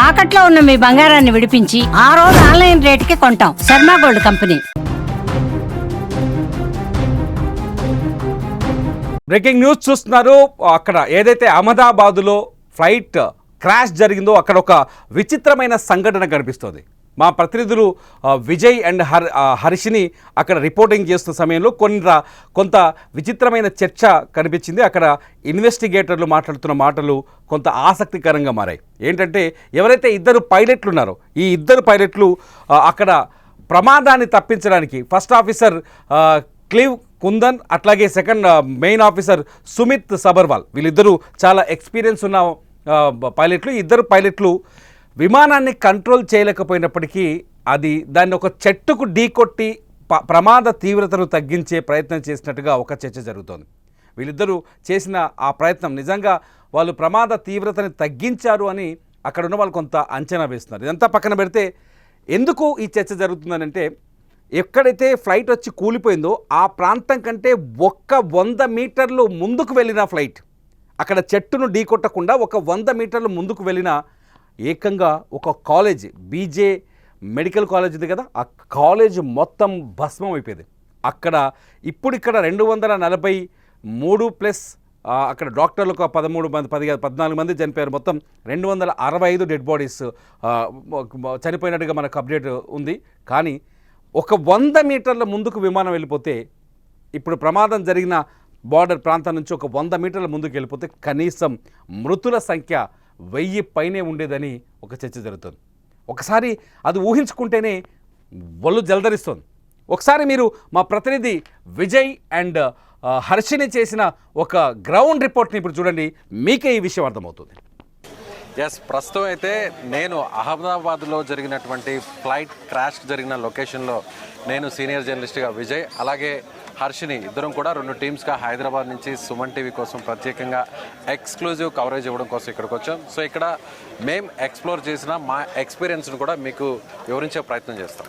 తాకట్లో ఉన్న మీ బంగారాన్ని విడిపించి ఆ రోజు ఆన్లైన్ రేటుకి కొంటాం. Sharma gold company. Breaking news చూస్తున్నారు. అక్కడ ఏదైతే అహ్మదాబాదులో ఫ్లైట్ క్రాష్ జరిగిందో అక్కడ ఒక విచిత్రమైన సంఘటన కనిపిస్తుంది. మా ప్రతినిధులు విజయ్ అండ్ హర్షిని అక్కడ రిపోర్టింగ్ చేస్తున్న సమయంలో కొంత విచిత్రమైన చర్చ కనిపించింది. అక్కడ ఇన్వెస్టిగేటర్లు మాట్లాడుతున్న మాటలు కొంత ఆసక్తికరంగా మారాయి. ఏంటంటే ఎవరైతే ఇద్దరు పైలట్లు ఉన్నారో ఈ ఇద్దరు పైలట్లు అక్కడ ప్రమాదాన్ని తప్పించడానికి ఫస్ట్ ఆఫీసర్ క్లీవ్ కుందన్ అట్లాగే second main officer Sumit Sabharwal వీళ్ళిద్దరూ చాలా ఎక్స్పీరియన్స్ ఉన్న పైలట్లు. ఇద్దరు పైలట్లు విమానాన్ని కంట్రోల్ చేయలేకపోయినప్పటికీ దాన్ని ఒక చెట్టుకు ఢీకొట్టి ప్రమాద తీవ్రతను తగ్గించే ప్రయత్నం చేసినట్టుగా ఒక చర్చ జరుగుతోంది. వీళ్ళిద్దరూ చేసిన ఆ ప్రయత్నం నిజంగా వాళ్ళు ప్రమాద తీవ్రతని తగ్గించారు అని అక్కడ ఉన్న వాళ్ళు కొంత అంచనా వేస్తున్నారు. ఇదంతా పక్కన పెడితే ఎందుకు ఈ చర్చ జరుగుతుందనంటే ఎక్కడైతే ఫ్లైట్ వచ్చి కూలిపోయిందో ఆ ప్రాంతం కంటే 100 మీటర్లు ముందుకు వెళ్ళిన ఫ్లైట్ అక్కడ చెట్టును ఢీకొట్టకుండా 100 మీటర్లు ముందుకు వెళ్ళిన ఏకంగా ఒక కాలేజ్ బీజే మెడికల్ కాలేజ్ ఉంది కదా, ఆ కాలేజ్ మొత్తం భస్మం అయిపోయింది. ఇక్కడ 243 ప్లస్ అక్కడ డాక్టర్లు ఒక 14 మంది చనిపోయారు. మొత్తం 265 డెడ్ బాడీస్ చనిపోయినట్టుగా మనకు అప్డేట్ ఉంది. కానీ 100 మీటర్ల ముందుకు విమానం వెళ్ళిపోతే ఇప్పుడు ప్రమాదం జరిగిన బార్డర్ ప్రాంతం నుంచి 100 మీటర్ల ముందుకు వెళ్ళిపోతే కనీసం మృతుల సంఖ్య 1000 పైనే ఉండేదని ఒక చర్చ జరుగుతుంది. ఒకసారి అది ఊహించుకుంటేనే ఒళ్ళు జలధరిస్తుంది. ఒకసారి మీరు మా ప్రతినిధి విజయ్ అండ్ హర్షిని చేసిన ఒక గ్రౌండ్ రిపోర్ట్ని ఇప్పుడు చూడండి, మీకే ఈ విషయం అర్థమవుతుంది. ప్రస్తుతం అయితే నేను అహ్మదాబాద్లో జరిగినటువంటి ఫ్లైట్ క్రాష్ జరిగిన లొకేషన్లో నేను సీనియర్ జర్నలిస్ట్గా విజయ్ అలాగే హర్షిని ఇద్దరం కూడా 2 టీమ్స్గా హైదరాబాద్ నుంచి సుమన్ టీవీ కోసం ప్రత్యేకంగా ఎక్స్క్లూజివ్ కవరేజ్ ఇవ్వడం కోసం ఇక్కడికి వచ్చాం. సో ఇక్కడ మేము ఎక్స్ప్లోర్ చేసిన మా ఎక్స్పీరియన్స్ను కూడా మీకు వివరించే ప్రయత్నం చేస్తాం.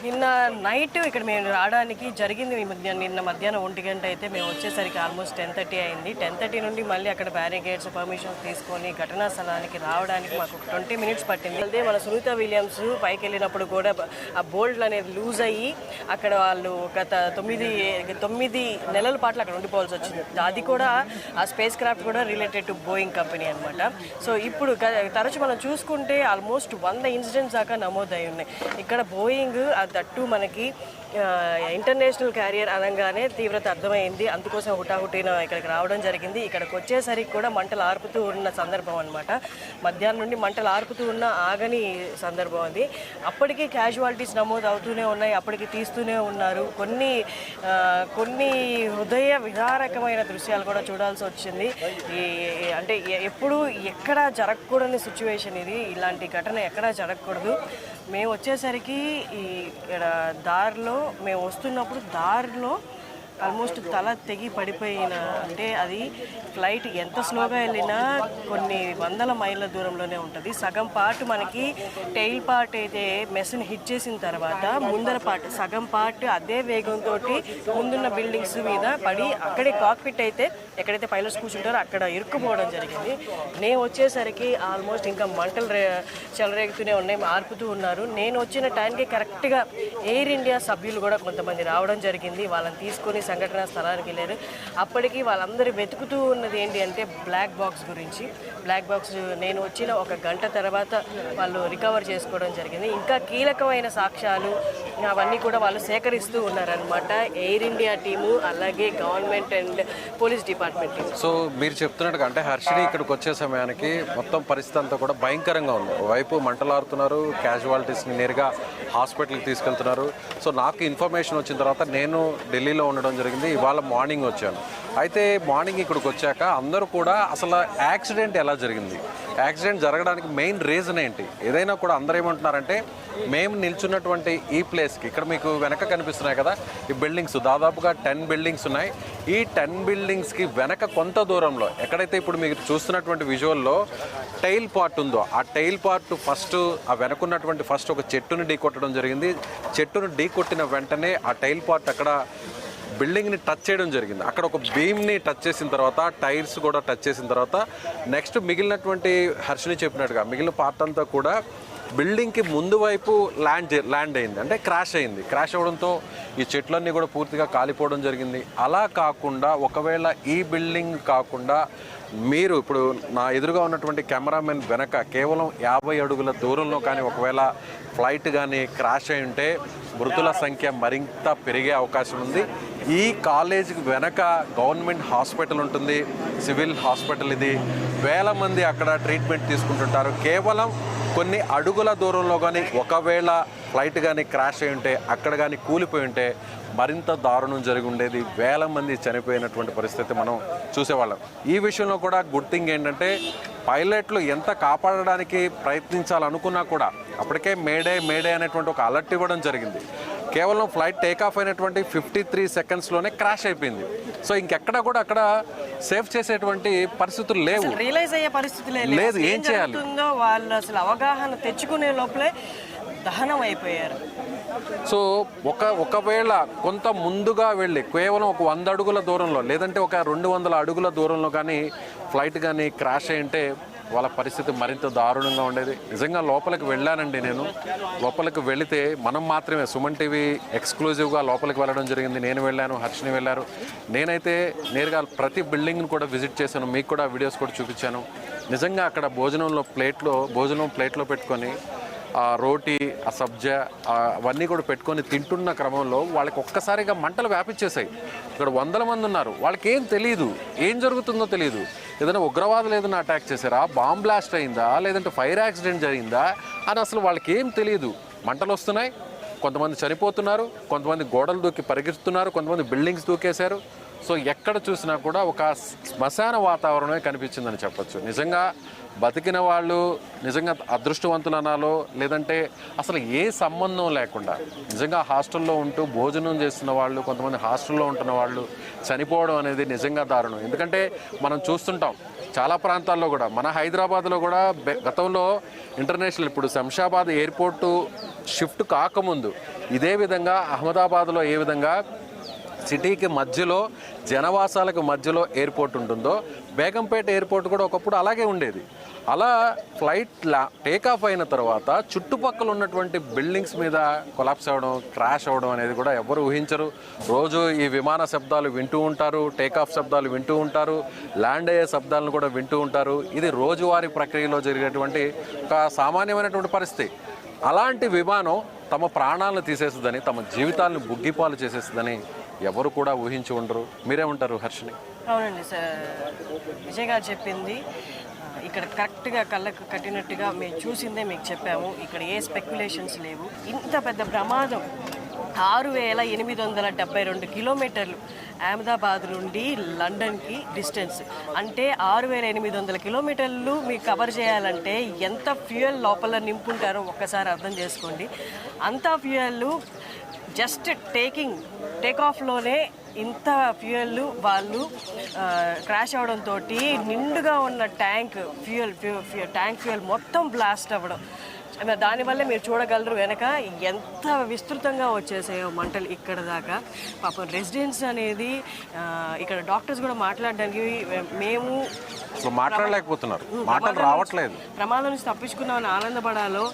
నిన్న నైట్ ఇక్కడ మేము రావడానికి జరిగింది నిన్న మధ్యాహ్నం 1 గంట అయితే మేము వచ్చేసరికి ఆల్మోస్ట్ 10:30 అయింది. 10:30 నుండి మళ్ళీ అక్కడ బ్యారిగేడ్స్ పర్మిషన్ తీసుకొని ఘటనా స్థలానికి రావడానికి మాకు 20 మినిట్స్ పట్టింది. అదే మన సునీత విలియమ్స్ పైకి వెళ్ళినప్పుడు కూడా ఆ బోల్ట్లు అనేది లూజ్ అయ్యి అక్కడ వాళ్ళు గత 9 నెలల పాటు అక్కడ ఉండిపోవాల్సి వచ్చింది. అది కూడా ఆ స్పేస్ క్రాఫ్ట్ కూడా రిలేటెడ్ టు బోయింగ్ కంపెనీ అనమాట. సో ఇప్పుడు తరచు మనం చూసుకుంటే ఆల్మోస్ట్ 100 ఇన్సిడెంట్స్ దాకా నమోదై ఉన్నాయి. ఇక్కడ బోయింగ్ దట్టు మనకి ఇంటర్నేషనల్ క్యారియర్ అనగానే తీవ్రత అర్థమైంది. అందుకోసం హుటాహుటిన ఇక్కడికి రావడం జరిగింది. ఇక్కడికి వచ్చేసరికి కూడా మంటలు ఆర్పుతూ ఉన్న సందర్భం అనమాట. మధ్యాహ్నం నుండి మంటలు ఆర్పుతూ ఉన్న ఆగని సందర్భం అది. అప్పటికీ క్యాజువాలిటీస్ నమోదు అవుతూనే ఉన్నాయి, అప్పటికి తీస్తూనే ఉన్నారు. కొన్ని హృదయ విదారకమైన దృశ్యాలు కూడా చూడాల్సి వచ్చింది. అంటే ఎప్పుడు ఎక్కడా జరగకూడని సిచ్యువేషన్ ఇది. ఇలాంటి ఘటన ఎక్కడా జరగకూడదు. మేము వచ్చేసరికి ఇక్కడ దారిలో మేము వస్తున్నప్పుడు దారిలో ఆల్మోస్ట్ తల తెగి పడిపోయిన, అంటే అది ఫ్లైట్ ఎంత స్లోగా వెళ్ళినా కొన్ని 100 మైళ్ళ దూరంలోనే ఉంటుంది. సగం పార్ట్ మనకి టెయిల్ పార్ట్ అయితే మెస్ని హిట్ చేసిన తర్వాత ముందర పార్ట్ సగం పార్ట్ అదే వేగంతో ముందున్న బిల్డింగ్స్ మీద పడి అక్కడే కాక్పిట్ అయితే ఎక్కడైతే పైలట్స్ కూర్చుంటారో అక్కడ ఇరుక్కుపోవడం జరిగింది. నేను వచ్చేసరికి ఆల్మోస్ట్ ఇంకా మంటలు చెలరేగుతూనే ఉన్నాయి, ఆర్పుతూ ఉన్నారు. నేను వచ్చిన టైంకి కరెక్ట్గా ఎయిర్ ఇండియా సభ్యులు కూడా కొంతమంది రావడం జరిగింది. వాళ్ళని తీసుకొని సంఘటన స్థలానికి వెళ్ళారు. అప్పటికి వాళ్ళందరూ వెతుకుతూ ఉన్నది ఏంటి అంటే బ్లాక్ బాక్స్ గురించి. బ్లాక్ బాక్స్ నేను వచ్చిన 1 గంట తర్వాత వాళ్ళు రికవర్ చేసుకోవడం జరిగింది. ఇంకా కీలకమైన సాక్ష్యాలు అవన్నీ కూడా వాళ్ళు సేకరిస్తూ ఉన్నారనమాట. ఎయిర్ ఇండియా టీము అలాగే government and police department team. So మీరు చెప్తున్నట్టుగా అంటే హర్షిని ఇక్కడికి వచ్చే సమయానికి మొత్తం పరిస్థితి అంతా కూడా భయంకరంగా ఉంది. వైపు మంటలారుతున్నారు, క్యాజువాలిటీస్ని నేరుగా హాస్పిటల్కి తీసుకెళ్తున్నారు. సో నాకు ఇన్ఫర్మేషన్ వచ్చిన తర్వాత నేను ఢిల్లీలో ఉండడం జరిగింది. ఇవాళ మార్నింగ్ వచ్చాను. అయితే మార్నింగ్ ఇక్కడికి వచ్చాక అందరూ కూడా అసలు యాక్సిడెంట్ ఎలా జరిగింది, యాక్సిడెంట్ జరగడానికి మెయిన్ రీజన్ ఏంటి, ఏదైనా కూడా అందరూ ఏమంటున్నారంటే మేము నిల్చున్నటువంటి ఈ ప్లేస్కి ఇక్కడ మీకు వెనక కనిపిస్తున్నాయి కదా ఈ బిల్డింగ్స్, దాదాపుగా 10 బిల్డింగ్స్ ఉన్నాయి. ఈ 10 బిల్డింగ్స్కి వెనక కొంత దూరంలో ఎక్కడైతే ఇప్పుడు మీరు చూస్తున్నటువంటి విజువల్లో టైల్ పార్ట్ ఉందో ఆ టైల్ పార్ట్ ఫస్ట్ ఆ వెనకున్నటువంటి ఫస్ట్ ఒక చెట్టును ఢీ కొట్టడం జరిగింది. చెట్టును ఢీ కొట్టిన వెంటనే ఆ టైల్ పార్ట్ అక్కడ బిల్డింగ్ని టచ్ చేయడం జరిగింది. అక్కడ ఒక బీమ్ని టచ్ చేసిన తర్వాత టైర్స్ కూడా టచ్ చేసిన తర్వాత నెక్స్ట్ మిగిలినటువంటి హర్షిని చెప్పినట్టుగా మిగిలిన పార్ట్ అంతా కూడా బిల్డింగ్కి ముందు వైపు ల్యాండ్ అయింది, అంటే క్రాష్ అయింది. క్రాష్ అవ్వడంతో ఈ చెట్లన్నీ కూడా పూర్తిగా కాలిపోవడం జరిగింది. అలా కాకుండా ఒకవేళ ఈ బిల్డింగ్ కాకుండా మీరు ఇప్పుడు నా ఎదురుగా ఉన్నటువంటి కెమెరామెన్ వెనక కేవలం 50 అడుగుల దూరంలో కానీ ఒకవేళ ఫ్లైట్ కానీ క్రాష్ అయి ఉంటే మృతుల సంఖ్య మరింత పెరిగే అవకాశం ఉంది. ఈ కాలేజీకి వెనక గవర్నమెంట్ హాస్పిటల్ ఉంటుంది, సివిల్ హాస్పిటల్. ఇది వేల మంది అక్కడ ట్రీట్మెంట్ తీసుకుంటుంటారు. కేవలం కొన్ని అడుగుల దూరంలో కానీ ఒకవేళ ఫ్లైట్ కానీ క్రాష్ అయి ఉంటే అక్కడ కానీ కూలిపోయి ఉంటే మరింత దారుణం జరిగి ఉండేది. వేల మంది చనిపోయినటువంటి పరిస్థితి మనం చూసేవాళ్ళం. ఈ విషయంలో కూడా గుడ్ థింగ్ ఏంటంటే పైలట్లు ఎంత కాపాడడానికి ప్రయత్నించాలనుకున్నా కూడా అప్పటికే మేడే అనేటువంటి ఒక అలర్ట్ ఇవ్వడం జరిగింది. కేవలం ఫ్లైట్ టేకాఫ్ అయినటువంటి 53 సెకండ్స్లోనే క్రాష్ అయిపోయింది. సో ఇంకెక్కడ కూడా అక్కడ సేఫ్ చేసేటువంటి పరిస్థితులు లేవు, రియలైజ్ అయ్యే పరిస్థితి లేదు. ఏం చేయాలి వాళ్ళు అసలు అవగాహన తెచ్చుకునే లోపలే దహనం అయిపోయారు. సో ఒకవేళ కొంత ముందుగా వెళ్ళి కేవలం ఒక 100 అడుగుల దూరంలో లేదంటే ఒక 200 అడుగుల దూరంలో కానీ ఫ్లైట్ కానీ క్రాష్ అయ్యింటే వాళ్ళ పరిస్థితి మరింత దారుణంగా ఉండేది. నిజంగా లోపలికి వెళ్ళానండి. నేను లోపలికి వెళితే మనం మాత్రమే సుమన్ టీవీ ఎక్స్క్లూజివ్గా లోపలికి వెళ్ళడం జరిగింది. నేను వెళ్ళాను, హర్షిని వెళ్ళారు. నేనైతే నేరుగా ప్రతి బిల్డింగ్ను కూడా విజిట్ చేశాను, మీకు కూడా వీడియోస్ కూడా చూపించాను. నిజంగా అక్కడ భోజనం ప్లేట్లో పెట్టుకొని ఆ రోటీ, ఆ సబ్జా అవన్నీ కూడా పెట్టుకొని తింటున్న క్రమంలో వాళ్ళకి ఒక్కసారిగా మంటలు వ్యాపించేశాయి. ఇక్కడ 100 మంది ఉన్నారు, వాళ్ళకి ఏం తెలియదు, ఏం జరుగుతుందో తెలియదు. ఏదైనా ఉగ్రవాదులు ఏదైనా అటాక్ చేశారా, బాంబ్ బ్లాస్ట్ అయిందా, లేదంటే ఫైర్ యాక్సిడెంట్ జరిగిందా అని అసలు వాళ్ళకి ఏం తెలియదు. మంటలు వస్తున్నాయి, కొంతమంది చనిపోతున్నారు, కొంతమంది గోడలు దూకి పరిగెత్తుతున్నారు, కొంతమంది బిల్డింగ్స్ దూకేశారు. సో ఎక్కడ చూసినా కూడా ఒక శ్మశాన వాతావరణమే కనిపించిందని చెప్పొచ్చు. నిజంగా బతికిన వాళ్ళు నిజంగా అదృష్టవంతులు అనాలో లేదంటే అసలు ఏ సంబంధం లేకుండా నిజంగా హాస్టల్లో ఉంటూ భోజనం చేస్తున్న వాళ్ళు, కొంతమంది హాస్టల్లో ఉంటున్న వాళ్ళు చనిపోవడం అనేది నిజంగా దారుణం. ఎందుకంటే మనం చూస్తుంటాం చాలా ప్రాంతాల్లో కూడా, మన హైదరాబాద్లో కూడా గతంలో ఇంటర్నేషనల్ ఇప్పుడు శంషాబాద్ ఎయిర్పోర్టు షిఫ్ట్ కాకముందు ఇదే విధంగా అహ్మదాబాద్లో ఏ విధంగా సిటీకి మధ్యలో జనవాసాలకు మధ్యలో ఎయిర్పోర్ట్ ఉంటుందో బేగంపేట ఎయిర్పోర్ట్ కూడా ఒకప్పుడు అలాగే ఉండేది. అలా ఫ్లైట్ టేకాఫ్ అయిన తర్వాత చుట్టుపక్కల ఉన్నటువంటి బిల్డింగ్స్ మీద కొలాప్స్ అవ్వడం, క్రాష్ అవ్వడం అనేది కూడా ఎవరు ఊహించరు. రోజు ఈ విమాన శబ్దాలు వింటూ ఉంటారు, టేకాఫ్ శబ్దాలు వింటూ ఉంటారు, ల్యాండ్ అయ్యే శబ్దాలను కూడా వింటూ ఉంటారు. ఇది రోజువారీ ప్రక్రియలో జరిగేటువంటి ఒక సామాన్యమైనటువంటి పరిస్థితి. అలాంటి విమానం తమ ప్రాణాలను తీసేస్తుందని, తమ జీవితాలను బుగ్గిపాలు చేసేస్తుందని ఎవరు కూడా ఊహించి ఉండరు. మీరేమంటారు హర్షిని? అవునండి సార్, విజయ్ గారు చెప్పింది ఇక్కడ కరెక్ట్గా కళ్ళకు కట్టినట్టుగా మేము చూసిందే మీకు చెప్పాము. ఇక్కడ ఏ స్పెక్యులేషన్స్ లేవు. ఇంత పెద్ద ప్రమాదం 6872 కిలోమీటర్లు అహ్మదాబాద్ నుండి లండన్కి డిస్టెన్స్. అంటే 6800 కిలోమీటర్లు మీకు కవర్ చేయాలంటే ఎంత ఫ్యూయల్ లోపల నింపుంటారో ఒక్కసారి అర్థం చేసుకోండి. అంత ఫ్యూయల్ జస్ట్ టేకాఫ్లోనే ఇంత ఫ్యూయల్ వాళ్ళు క్రాష్ అవడంతో నిండుగా ఉన్న ట్యాంక్ ఫ్యూయల్ మొత్తం బ్లాస్ట్ అవ్వడం. దానివల్ల మీరు చూడగలరు వెనక ఎంత విస్తృతంగా వచ్చేసాయో మంటలు ఇక్కడ దాకా. పాపం రెసిడెంట్స్ అనేది ఇక్కడ డాక్టర్స్ కూడా మాట్లాడడానికి మేము మాట్లాడలేకపోతున్నారు, మాటలు రావట్లేదు. ప్రమాదం నుంచి తప్పించుకున్నామని ఆనందపడాలో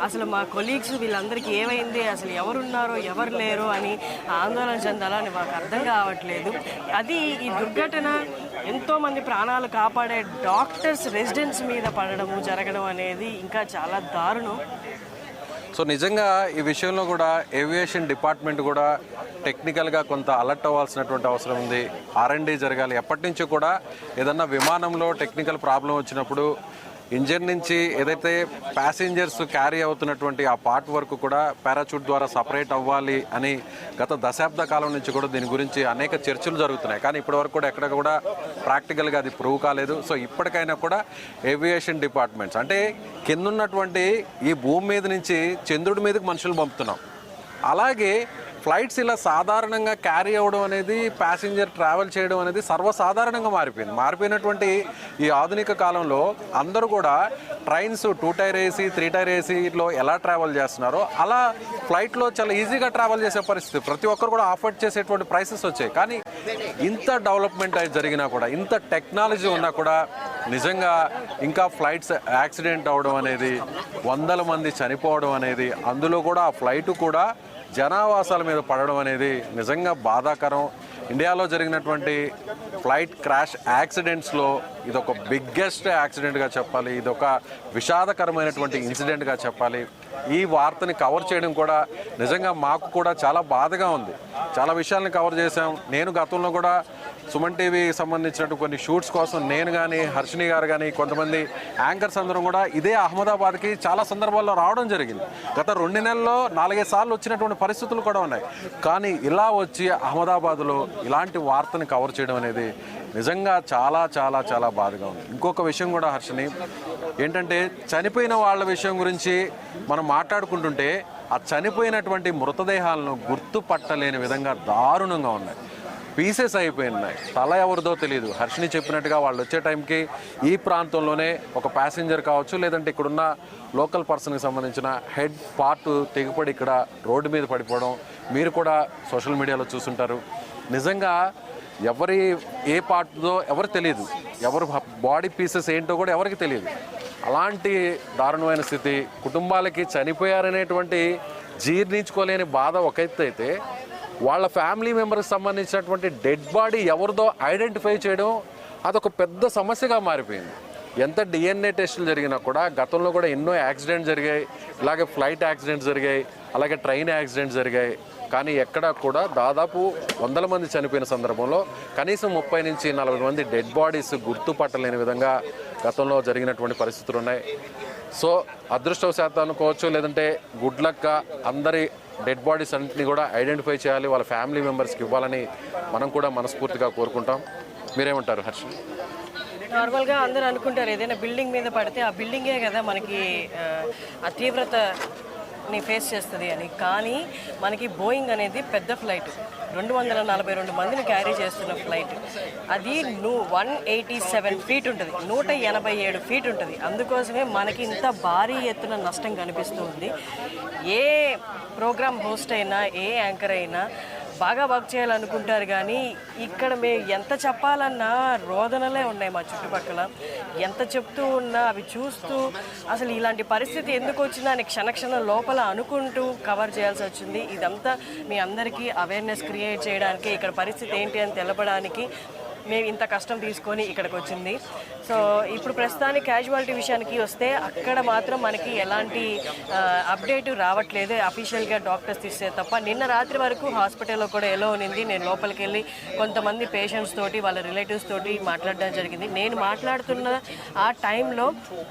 అసలు మా కొలీగ్స్ వీళ్ళందరికీ ఏమైంది, అసలు ఎవరున్నారో ఎవరు లేరో అని ఆందోళన చెందాలో అని మాకు అర్థం కావట్లేదు. అది ఈ దుర్ఘటన ఎంతోమంది ప్రాణాలు కాపాడే డాక్టర్స్ రెసిడెంట్స్ మీద పడడము జరగడం అనేది ఇంకా చాలా దారుణం. సో నిజంగా ఈ విషయంలో కూడా ఏవియేషన్ డిపార్ట్మెంట్ కూడా టెక్నికల్గా కొంత అలర్ట్ అవ్వాల్సినటువంటి అవసరం ఉంది. R&D జరగాలి. ఎప్పటి నుంచో కూడా ఏదన్నా విమానంలో టెక్నికల్ ప్రాబ్లం వచ్చినప్పుడు ఇంజన్ నుంచి ఏదైతే ప్యాసింజర్స్ క్యారీ అవుతున్నటువంటి ఆ పార్ట్ వరకు కూడా పారాచూట్ ద్వారా సపరేట్ అవ్వాలి అని గత దశాబ్ద కాలం నుంచి కూడా దీని గురించి అనేక చర్చలు జరుగుతున్నాయి. కానీ ఇప్పటివరకు కూడా ఎక్కడ కూడా ప్రాక్టికల్గా అది ప్రూవ్ కాలేదు. సో ఇప్పటికైనా కూడా ఏవియేషన్ డిపార్ట్మెంట్స్ అంటే కిందున్నటువంటి ఈ భూమి మీద నుంచి చంద్రుడి మీదకి మనుషులు పంపుతున్నాం, అలాగే ఫ్లైట్స్ ఇలా సాధారణంగా క్యారీ అవ్వడం అనేది, ప్యాసింజర్ ట్రావెల్ చేయడం అనేది సర్వసాధారణంగా మారిపోయినటువంటి ఈ ఆధునిక కాలంలో అందరూ కూడా ట్రైన్స్ 2 టైర్ ఏసీ 3 టైర్ ఏసీలో ఎలా ట్రావెల్ చేస్తున్నారో అలా ఫ్లైట్లో చాలా ఈజీగా ట్రావెల్ చేసే పరిస్థితి, ప్రతి ఒక్కరు కూడా అఫోర్డ్ చేసేటువంటి ప్రైసెస్ వచ్చాయి. కానీ ఇంత డెవలప్మెంట్ అయితే జరిగినా కూడా, ఇంత టెక్నాలజీ ఉన్నా కూడా నిజంగా ఇంకా ఫ్లైట్స్ యాక్సిడెంట్ అవడం అనేది, వందల మంది చనిపోవడం అనేది, అందులో కూడా ఆ ఫ్లైట్ కూడా జనావాసాల మీద పడడం అనేది నిజంగా బాధాకరం. ఇండియాలో జరిగినటువంటి ఫ్లైట్ క్రాష్ యాక్సిడెంట్స్లో ఇదొక బిగ్గెస్ట్ యాక్సిడెంట్గా చెప్పాలి, ఇదొక విషాదకరమైనటువంటి ఇన్సిడెంట్గా చెప్పాలి. ఈ వార్తని కవర్ చేయడం కూడా నిజంగా మాకు కూడా చాలా బాధగా ఉంది. చాలా విషయాల్ని కవర్ చేశాం. నేను గతంలో కూడా సుమన్ టీవీ సంబంధించినట్టు కొన్ని షూట్స్ కోసం నేను కానీ, హర్షిని గారు కానీ, కొంతమంది యాంకర్స్ అందరం కూడా ఇదే అహ్మదాబాద్కి చాలా సందర్భాల్లో రావడం జరిగింది. గత 2 నెలల్లో 4-5 సార్లు వచ్చినటువంటి పరిస్థితులు కూడా ఉన్నాయి. కానీ ఇలా వచ్చి అహ్మదాబాద్లో ఇలాంటి వార్తని కవర్ చేయడం అనేది నిజంగా చాలా చాలా చాలా బాధగా ఉంది. ఇంకొక విషయం కూడా హర్షిని ఏంటంటే, చనిపోయిన వాళ్ళ విషయం గురించి మనం మాట్లాడుకుంటుంటే ఆ చనిపోయినటువంటి మృతదేహాలను గుర్తుపట్టలేని విధంగా దారుణంగా ఉన్నాయి. పీసెస్ అయిపోయినాయి. తల ఎవరిదో తెలియదు. హర్షిని చెప్పినట్టుగా వాళ్ళు వచ్చే టైంకి ఈ ప్రాంతంలోనే ఒక ప్యాసింజర్ కావచ్చు, లేదంటే ఇక్కడున్న లోకల్ పర్సన్కి సంబంధించిన హెడ్ పార్ట్ తెగిపడి ఇక్కడ రోడ్డు మీద పడిపోవడం మీరు కూడా సోషల్ మీడియాలో చూస్తుంటారు. నిజంగా ఎవరి ఏ పార్ట్దో ఎవరు తెలియదు, ఎవరు బాడీ పీసెస్ ఏంటో కూడా ఎవరికి తెలియదు. అలాంటి దారుణమైన స్థితి, కుటుంబాలకి చనిపోయారనేటువంటి జీర్ణించుకోలేని బాధ ఒక ఎత్తు అయితే, వాళ్ళ ఫ్యామిలీ మెంబర్కి సంబంధించినటువంటి డెడ్ బాడీ ఎవరిదో ఐడెంటిఫై చేయడం అదొక పెద్ద సమస్యగా మారిపోయింది. ఎంత డిఎన్ఏ టెస్టులు జరిగినా కూడా, గతంలో కూడా ఎన్నో యాక్సిడెంట్స్ జరిగాయి, ఇలాగే ఫ్లైట్ యాక్సిడెంట్స్ జరిగాయి, అలాగే ట్రైన్ యాక్సిడెంట్స్ జరిగాయి. కానీ ఎక్కడా కూడా దాదాపు 100 మంది చనిపోయిన సందర్భంలో కనీసం 30 నుంచి 40 మంది డెడ్ బాడీస్ గుర్తుపట్టలేని విధంగా గతంలో జరిగినటువంటి పరిస్థితులు ఉన్నాయి. సో అదృష్టవశాత్తు అనుకోవచ్చు, లేదంటే గుడ్ లక్గా అందరి డెడ్ బాడీస్ అన్నింటినీ కూడా ఐడెంటిఫై చేయాలి, వాళ్ళ ఫ్యామిలీ మెంబర్స్కి ఇవ్వాలని మనం కూడా మనస్ఫూర్తిగా కోరుకుంటాం. మీరేమంటారు హర్ష? నార్మల్గా అందరూ అనుకుంటారు ఏదైనా బిల్డింగ్ మీద పడితే ఆ బిల్డింగే కదా మనకి ఆ తీవ్రతని ఫేస్ చేస్తుంది అని. కానీ మనకి బోయింగ్ అనేది పెద్ద ఫ్లైట్, 242 మందిని క్యారీ చేస్తున్న ఫ్లైట్. అది 187 ఫీట్ ఉంటుంది, 187 ఫీట్ ఉంటుంది. అందుకోసమే మనకి ఇంత భారీ ఎత్తున నష్టం కనిపిస్తుంది. ఏ ప్రోగ్రామ్ హోస్ట్ అయినా, ఏ యాంకర్ అయినా బాగా వర్క్ చేయాలనుకుంటారు. కానీ ఇక్కడ మేము ఎంత చెప్పాలన్నా రోదనలే ఉన్నాయి మా చుట్టుపక్కల. ఎంత చెప్తూ ఉన్నా అవి చూస్తూ అసలు ఇలాంటి పరిస్థితి ఎందుకు వచ్చిందా అని క్షణక్షణం లోపల అనుకుంటూ కవర్ చేయాల్సి వచ్చింది. ఇదంతా మీ అందరికీ అవేర్నెస్ క్రియేట్ చేయడానికి, ఇక్కడ పరిస్థితి ఏంటి అని తెలపడానికి మేము ఇంత కష్టం తీసుకొని ఇక్కడికి వచ్చింది. సో ఇప్పుడు ప్రస్తుతానికి క్యాజువాలిటీ విషయానికి వస్తే, అక్కడ మాత్రం మనకి ఎలాంటి అప్డేట్ రావట్లేదు అఫీషియల్గా డాక్టర్స్ తీస్తే తప్ప. నిన్న రాత్రి వరకు హాస్పిటల్లో కూడా ఎలా ఉన్నింది. నేను లోపలికి వెళ్ళి కొంతమంది పేషెంట్స్ తోటి, వాళ్ళ రిలేటివ్స్ తోటి మాట్లాడడం జరిగింది. నేను మాట్లాడుతున్న ఆ టైంలో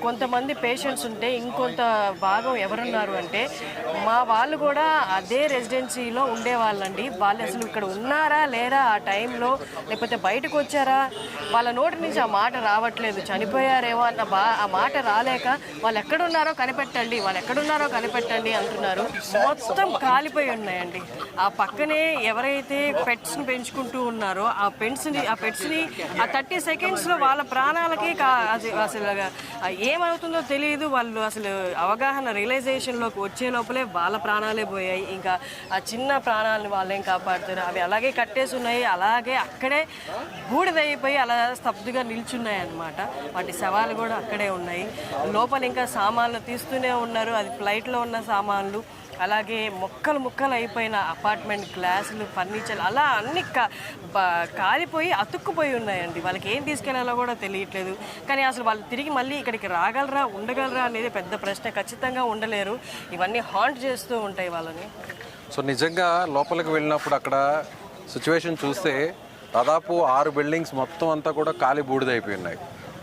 కొంతమంది పేషెంట్స్ ఉంటే, ఇంకొంత భాగం ఎవరున్నారు అంటే మా వాళ్ళు కూడా అదే రెసిడెన్సీలో ఉండేవాళ్ళండి. వాళ్ళు అసలు ఇక్కడ ఉన్నారా లేరా ఆ టైంలో, లేకపోతే బయటకు వచ్చారా, వాళ్ళ నోటి నుంచి ఆ మాట రావట్లేదు. చనిపోయారేమో అన్న ఆ మాట రాలేక వాళ్ళు ఎక్కడున్నారో కనిపెట్టండి, వాళ్ళు ఎక్కడున్నారో కనిపెట్టండి అంటున్నారు. మొత్తం కాలిపోయి ఉన్నాయండి. ఆ పక్కనే ఎవరైతే పెట్స్ని పెంచుకుంటూ ఉన్నారో ఆ పెట్స్ని ఆ 30 సెకండ్స్లో వాళ్ళ ప్రాణాలకి అసలు ఏమవుతుందో తెలియదు. వాళ్ళు అసలు అవగాహన రియలైజేషన్లోకి వచ్చే లోపలే వాళ్ళ ప్రాణాలే పోయాయి. ఇంకా ఆ చిన్న ప్రాణాలను వాళ్ళేం కాపాడుతారు. అవి అలాగే కట్టేసి ఉన్నాయి, అలాగే అక్కడే బూడిదైపోయి అలా స్తబ్దుగా నిల్చున్నాయి అన్నమాట. వాటి శవాలు కూడా అక్కడే ఉన్నాయి. లోపల ఇంకా సామాన్లు తీస్తూనే ఉన్నారు. అది ఫ్లైట్లో ఉన్న సామాన్లు, అలాగే ముక్కలు అయిపోయిన అపార్ట్మెంట్ గ్లాసులు, ఫర్నిచర్, అలా అన్ని కాలిపోయి అతుక్కుపోయి ఉన్నాయండి. వాళ్ళకి ఏం తీసుకెళ్లాలో కూడా తెలియట్లేదు. కానీ అసలు వాళ్ళు తిరిగి మళ్ళీ ఇక్కడికి రాగలరా, ఉండగలరా అనేది పెద్ద ప్రశ్న. ఖచ్చితంగా ఉండలేరు. ఇవన్నీ హాంట్ చేస్తూ ఉంటాయి వాళ్ళని. సో నిజంగా లోపలికి వెళ్ళినప్పుడు అక్కడ సిచ్యువేషన్ చూస్తే దాదాపు 6 బిల్డింగ్స్ మొత్తం అంతా కూడా కాలి బూడిదైపోయి ఉన్నాయి.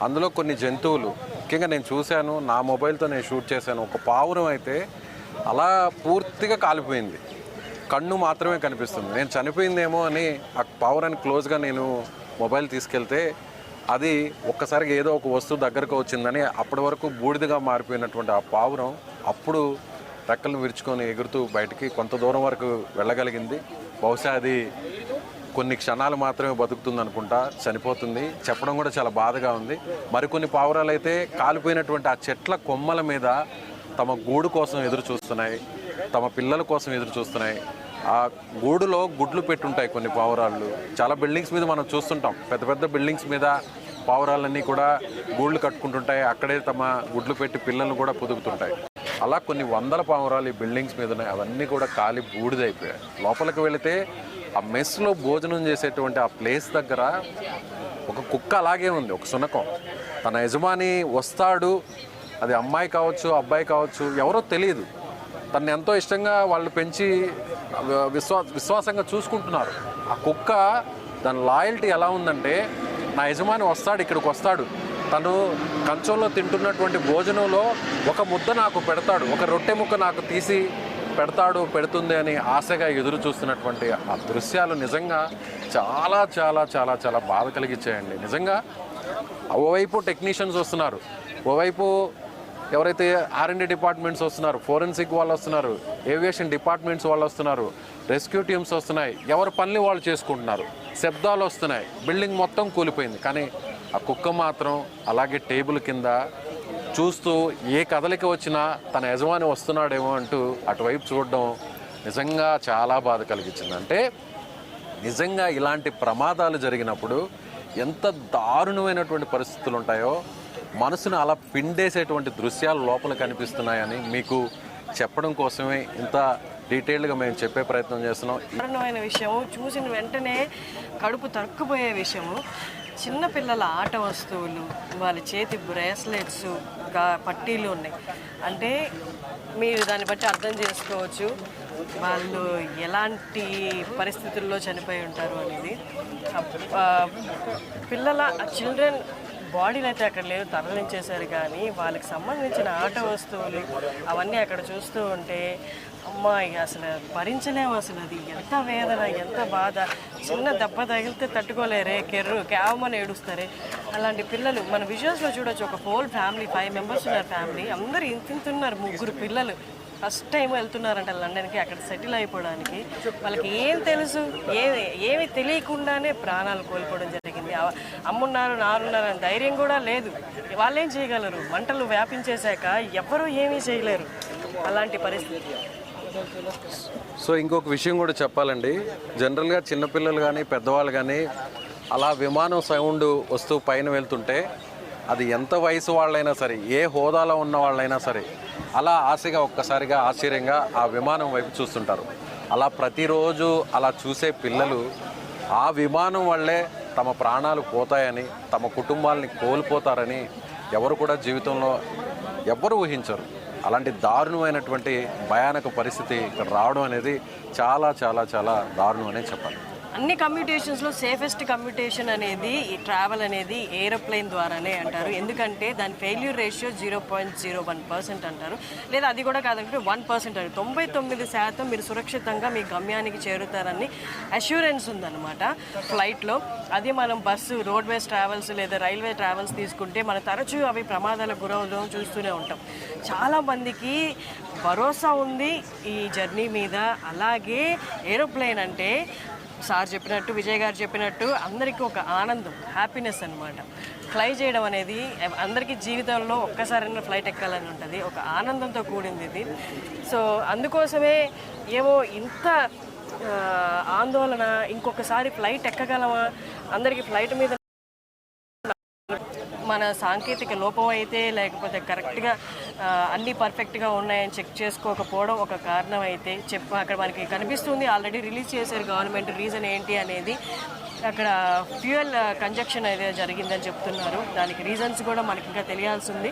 అందులో కొన్ని జంతువులు, ముఖ్యంగా నేను చూశాను, నా మొబైల్తో నేను షూట్ చేశాను. ఒక పావురం అయితే అలా పూర్తిగా కాలిపోయింది, కన్ను మాత్రమే కనిపిస్తుంది. నేను చనిపోయిందేమో అని ఆ పావురాన్ని క్లోజ్గా నేను మొబైల్ తీసుకెళ్తే అది ఒక్కసారిగా ఏదో ఒక వస్తువు దగ్గరకు వచ్చిందని, అప్పటి వరకు బూడిదగా మారిపోయినటువంటి ఆ పావురం అప్పుడు రెక్కలు విరుచుకొని ఎగురుతూ బయటికి కొంత దూరం వరకు వెళ్ళగలిగింది. బహుశా అది కొన్ని క్షణాలు మాత్రమే బతుకుతుంది అనుకుంటా, చనిపోతుంది. చెప్పడం కూడా చాలా బాధగా ఉంది. మరికొన్ని పావురాలు అయితే కాలిపోయినటువంటి ఆ చెట్ల కొమ్మల మీద తమ గూడు కోసం ఎదురు చూస్తున్నాయి, తమ పిల్లల కోసం ఎదురు చూస్తున్నాయి. ఆ గూడులో గుడ్లు పెట్టుంటాయి కొన్ని పావురాళ్ళు. చాలా బిల్డింగ్స్ మీద మనం చూస్తుంటాం, పెద్ద పెద్ద బిల్డింగ్స్ మీద పావురాలన్నీ కూడా గూళ్ళు కట్టుకుంటుంటాయి, అక్కడే తమ గుడ్లు పెట్టి పిల్లలను కూడా పొదుగుతుంటాయి. అలా కొన్ని వందల పావురాలు ఈ బిల్డింగ్స్ మీద ఉన్నాయి. అవన్నీ కూడా కాలి బూడిదైపోయాయి. లోపలికి వెళితే ఆ మెస్లో భోజనం చేసేటువంటి ఆ ప్లేస్ దగ్గర ఒక కుక్క అలాగే ఉంది, ఒక శునకం. తన యజమాని వస్తాడు, అది అమ్మాయి కావచ్చు అబ్బాయి కావచ్చు ఎవరో తెలియదు, తను ఎంతో ఇష్టంగా వాళ్ళు పెంచి విశ్వాసంగా చూసుకుంటున్నారు. ఆ కుక్క దాని లాయల్టీ ఎలా ఉందంటే, నా యజమాని వస్తాడు, ఇక్కడికి వస్తాడు, తను కంచంలో తింటున్నటువంటి భోజనంలో ఒక ముద్ద నాకు పెడతాడు, ఒక రొట్టె ముక్క నాకు తీసి పెడుతుంది అని ఆశగా ఎదురు చూస్తున్నటువంటి ఆ దృశ్యాలు నిజంగా చాలా చాలా చాలా చాలా బాధ కలిగించాయండి. నిజంగా ఓవైపు టెక్నీషియన్స్ వస్తున్నారు, ఓవైపు ఎవరైతే R&D డిపార్ట్మెంట్స్ వస్తున్నారు, ఫోరెన్సిక్ వాళ్ళు వస్తున్నారు, ఏవియేషన్ డిపార్ట్మెంట్స్ వాళ్ళు వస్తున్నారు, రెస్క్యూ టీమ్స్ వస్తున్నాయి, ఎవరి పనులు వాళ్ళు చేసుకుంటున్నారు, శబ్దాలు వస్తున్నాయి, బిల్డింగ్ మొత్తం కూలిపోయింది. కానీ ఆ కుక్క మాత్రం అలాగే టేబుల్ కింద చూస్తూ ఏ కదలిక వచ్చినా తన యజమాని వస్తున్నాడేమో అంటూ అటువైపు చూడడం నిజంగా చాలా బాధ కలిగించింది. అంటే నిజంగా ఇలాంటి ప్రమాదాలు జరిగినప్పుడు ఎంత దారుణమైనటువంటి పరిస్థితులు ఉంటాయో, మనసును అలా పిండేసేటువంటి దృశ్యాలు లోపల కనిపిస్తున్నాయని మీకు చెప్పడం కోసమే ఇంత డీటెయిల్డ్గా మేము చెప్పే ప్రయత్నం చేస్తున్నాం. దారుణమైన విషయము, చూసిన వెంటనే కడుపు తరుక్కుపోయే విషయము. చిన్నపిల్లల ఆట వస్తువులు, వాళ్ళ చేతి బ్రేస్లెట్స్, పట్టీలు ఉన్నాయి. అంటే మీరు దాన్ని బట్టి అర్థం చేసుకోవచ్చు వాళ్ళు ఎలాంటి పరిస్థితుల్లో చనిపోయి ఉంటారు అనేది. పిల్లల చిల్డ్రన్ బాడీలు అయితే అక్కడ లేదు, తరలించేశారు. కానీ వాళ్ళకి సంబంధించిన ఆట వస్తువులు అవన్నీ అక్కడ చూస్తూ ఉంటే అమ్మాయి అసలు భరించలేము. అసలు అది ఎంత వేదన, ఎంత బాధ. చిన్న దెబ్బ తగిలితే తట్టుకోలేరే, కేవమని ఏడుస్తారే. అలాంటి పిల్లలు మన విజువల్స్లో చూడొచ్చు. ఒక హోల్ ఫ్యామిలీ, 5 మెంబర్స్ ఉన్నారు ఫ్యామిలీ, అందరూ ఇంతున్నారు, 3 పిల్లలు. ఫస్ట్ టైం వెళ్తున్నారంట లండన్కి, అక్కడ సెటిల్ అయిపోవడానికి. వాళ్ళకి ఏం తెలుసు, ఏమి తెలియకుండానే ప్రాణాలు కోల్పోవడం జరిగింది. అమ్మున్నారు నారున్నారు అని ధైర్యం కూడా లేదు. వాళ్ళేం చేయగలరు? మంటలు వ్యాపించేశాక ఎవరూ ఏమీ చేయలేరు. అలాంటి పరిస్థితి. సో ఇంకొక విషయం కూడా చెప్పాలండి, జనరల్గా చిన్నపిల్లలు కానీ పెద్దవాళ్ళు కానీ అలా విమానం సౌండ్ వస్తూ పైన వెళ్తుంటే అది ఎంత వయసు వాళ్ళైనా సరే, ఏ హోదాలో ఉన్న వాళ్ళైనా సరే అలా ఆశగా ఒక్కసారిగా ఆశ్చర్యంగా ఆ విమానం వైపు చూస్తుంటారు. అలా ప్రతిరోజు అలా చూసే పిల్లలు ఆ విమానం వల్లే తమ ప్రాణాలు పోతాయని, తమ కుటుంబాలని కోల్పోతారని ఎవరు కూడా జీవితంలో ఎవ్వరు ఊహించరు. అలాంటి దారుణమైనటువంటి భయానక పరిస్థితి ఇక్కడ రావడం అనేది చాలా చాలా చాలా దారుణం అనే చెప్పాలి. అన్ని కమ్యూటేషన్స్లో సేఫెస్ట్ కమ్యూటేషన్ అనేది ఈ ట్రావెల్ అనేది ఏరోప్లేన్ ద్వారానే అంటారు. ఎందుకంటే దాని ఫెయిల్యూర్ రేషియో 0.01% అంటారు. లేదా అది కూడా కాదంటే 1% అంటారు. 99% మీరు సురక్షితంగా మీ గమ్యానికి చేరుతారని అష్యూరెన్స్ ఉందన్నమాట ఫ్లైట్లో. అది మనం బస్సు, రోడ్వేస్ ట్రావెల్స్ లేదా రైల్వే ట్రావెల్స్ తీసుకుంటే మనం తరచూ అవి ప్రమాదాలకు గురవడం చూస్తూనే ఉంటాం. చాలామందికి భరోసా ఉంది ఈ జర్నీ మీద. అలాగే ఏరోప్లేన్ అంటే సార్ చెప్పినట్టు, విజయ్ గారు చెప్పినట్టు అందరికీ ఒక ఆనందం, హ్యాపీనెస్ అనమాట. ఫ్లై చేయడం అనేది అందరికీ జీవితంలో ఒక్కసారైనా ఫ్లైట్ ఎక్కాలని ఉంటుంది, ఒక ఆనందంతో కూడింది ఇది. సో అందుకోసమే ఏమో ఇంత ఆందోళన, ఇంకొకసారి ఫ్లైట్ ఎక్కగలమా, అందరికీ ఫ్లైట్ మీద మన సాంకేతిక లోపం అయితే, లేకపోతే కరెక్ట్గా అన్నీ పర్ఫెక్ట్గా ఉన్నాయని చెక్ చేసుకోకపోవడం ఒక కారణం అయితే అక్కడ మనకి కనిపిస్తుంది. ఆల్రెడీ రిలీజ్ చేశారు గవర్నమెంట్. రీజన్ ఏంటి అనేది అక్కడ ఫ్యూయల్ కంజక్షన్ అయితే జరిగిందని చెప్తున్నారు. దానికి రీజన్స్ కూడా మనకి ఇంకా తెలియాల్సి ఉంది.